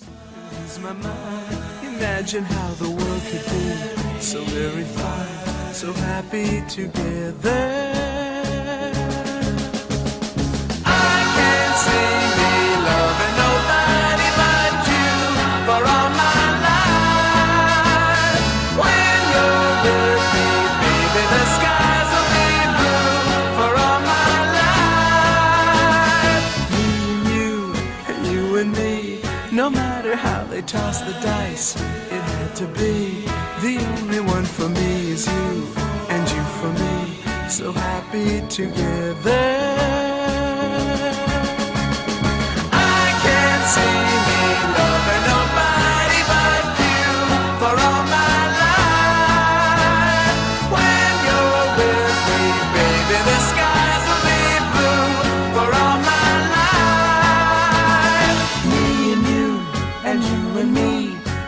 Lose my mind. Imagine how the world could be so very fine, so happy together. I can't see me loving nobody but you for all my life. When you're with me, baby, the skies will be blue for all my life. Me and you and me. No matter how they toss the dice, it had to be. The only one for me is you, and you for me, so happy together. I can't see me loving nobody but you for all my life. When you're with me, baby, the skies will be blue for all my life. Me and you and me,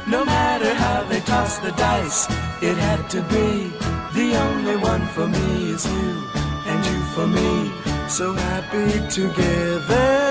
no matter how they toss the dice, it had to be. The only one for me is you, and you for me, so happy together.